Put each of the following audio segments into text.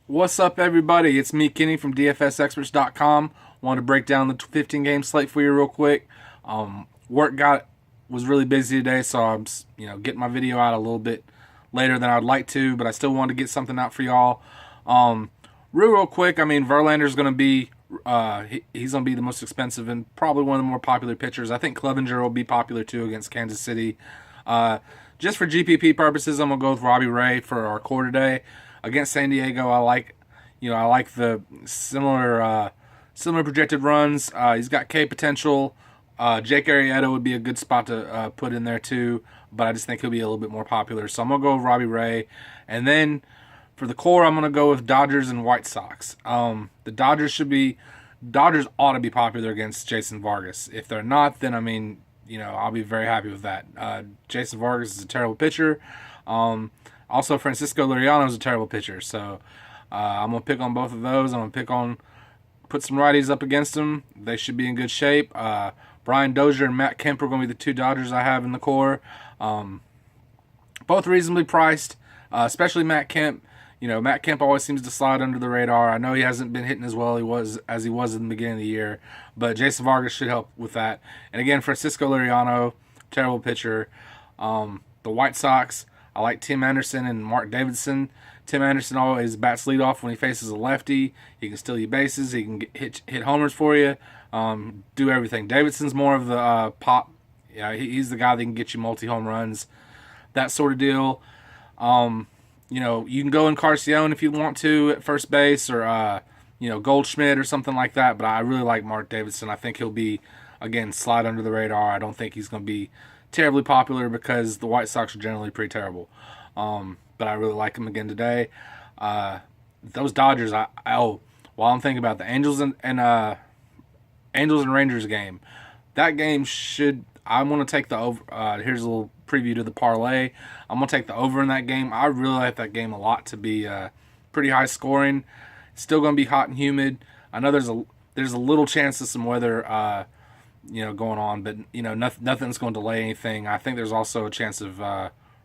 What's up, everybody? It's me, Kenny from DFSXperts.com. Wanted to break down the 15-game slate for you real quick. Was really busy today, so I'm getting my video out a little bit later than I'd like to, but I still wanted to get something out for y'all. Real quick. I mean, Verlander's going to be he's going to be the most expensive and probably one of the more popular pitchers. I think Clevenger will be popular too against Kansas City. Just for GPP purposes, I'm gonna go with Robbie Ray for our core today against San Diego. I like the similar projected runs. He's got K potential. Jake Arrieta would be a good spot to put in there too, but I just think he'll be a little bit more popular. So I'm gonna go with Robbie Ray, and then for the core, I'm gonna go with Dodgers and White Sox. The Dodgers ought to be popular against Jason Vargas. If they're not, then I'll be very happy with that. Jason Vargas is a terrible pitcher. Also, Francisco Liriano is a terrible pitcher. So I'm going to pick on both of those. I'm going to put some righties up against them. They should be in good shape. Brian Dozier and Matt Kemp are going to be the two Dodgers I have in the core. Both reasonably priced, especially Matt Kemp. Matt Kemp always seems to slide under the radar. I know he hasn't been hitting as well as he was in the beginning of the year, but Jason Vargas should help with that. And again, Francisco Liriano, terrible pitcher. The White Sox, I like Tim Anderson and Mark Davidson. Tim Anderson always bats leadoff when he faces a lefty. He can steal your bases. He can hit homers for you. Do everything. Davidson's more of the pop. Yeah, he's the guy that can get you multi-home runs, that sort of deal. You can go in Carcione if you want to at first base, or Goldschmidt or something like that. But I really like Mark Davidson. I think he'll be, again, slide under the radar. I don't think he's going to be terribly popular because the White Sox are generally pretty terrible. But I really like him again today. Those Dodgers. While I'm thinking about the Angels and Rangers game, that game should. I'm going to take the over. Here's a little preview to the parlay. I'm going to take the over in that game. I really like that game a lot to be pretty high scoring. It's still going to be hot and humid. I know there's a little chance of some weather going on, but nothing's going to delay anything. I think there's also a chance of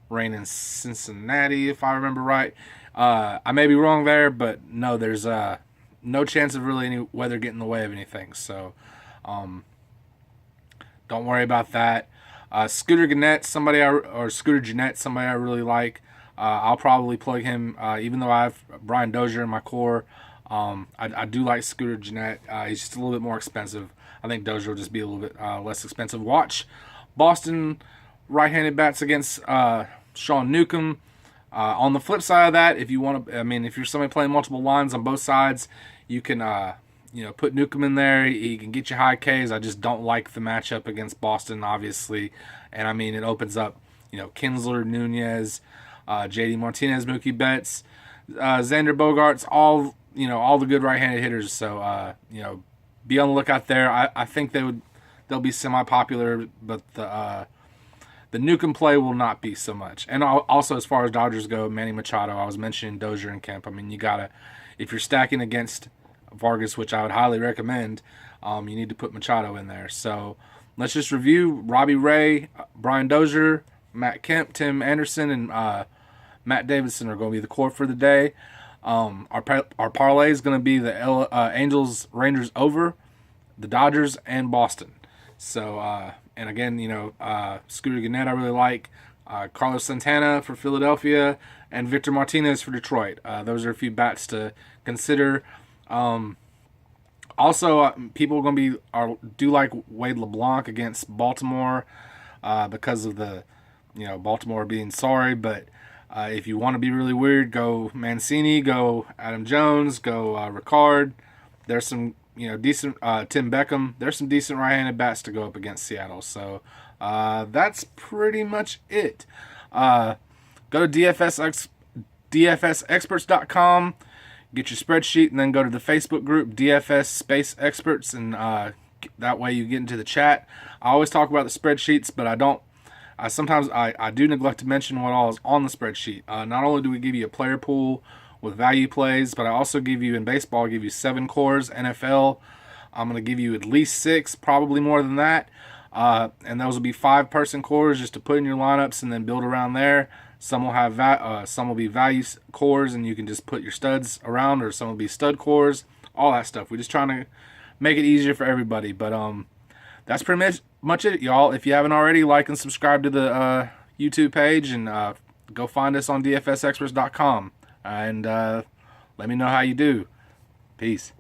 rain in Cincinnati, if I remember right. I may be wrong there, but no, there's no chance of really any weather getting in the way of anything. So don't worry about that. Scooter Gennett, somebody I really like. I'll probably plug him, even though I have Brian Dozier in my core. I do like Scooter Gennett. He's just a little bit more expensive. I think Dozier will just be a little bit less expensive. Watch Boston right-handed bats against Sean Newcomb. On the flip side of that, if you're somebody playing multiple lines on both sides, you can put Newcomb in there. He can get you high Ks. I just don't like the matchup against Boston, obviously. And it opens up, Kinsler, Nunez, JD Martinez, Mookie Betts, Xander Bogaerts, all the good right-handed hitters. So, be on the lookout there. I think they'll be semi-popular, but the Newcomb play will not be so much. And also, as far as Dodgers go, Manny Machado, I was mentioning Dozier and Kemp. You gotta, if you're stacking against Vargas, which I would highly recommend, you need to put Machado in there. So let's just review. Robbie Ray, Brian Dozier, Matt Kemp, Tim Anderson, and Matt Davidson are going to be the core for the day. Our parlay is going to be the Angels Rangers over, the Dodgers, and Boston. So and again, Scooter Gennett I really like, Carlos Santana for Philadelphia, and Victor Martinez for Detroit. Those are a few bats to consider. Also, people are going to do like Wade LeBlanc against Baltimore because of the Baltimore being sorry. But if you want to be really weird, go Mancini, go Adam Jones, go Ricard. There's some decent Tim Beckham. There's some decent right-handed bats to go up against Seattle. So that's pretty much it. Go to DFSexperts.com. Get your spreadsheet, and then go to the Facebook group, DFS Space Experts, and that way you get into the chat. I always talk about the spreadsheets, but I don't. Sometimes I do neglect to mention what all is on the spreadsheet. Not only do we give you a player pool with value plays, but I also give you, in baseball, I give you 7 cores. NFL, I'm going to give you at least 6, probably more than that. And those will be 5-person cores just to put in your lineups and then build around there. Some will have some will be value cores, and you can just put your studs around, or some will be stud cores, all that stuff. We're just trying to make it easier for everybody. But that's pretty much it, y'all. If you haven't already, like and subscribe to the YouTube page, and go find us on DFSexperts.com, and let me know how you do. Peace.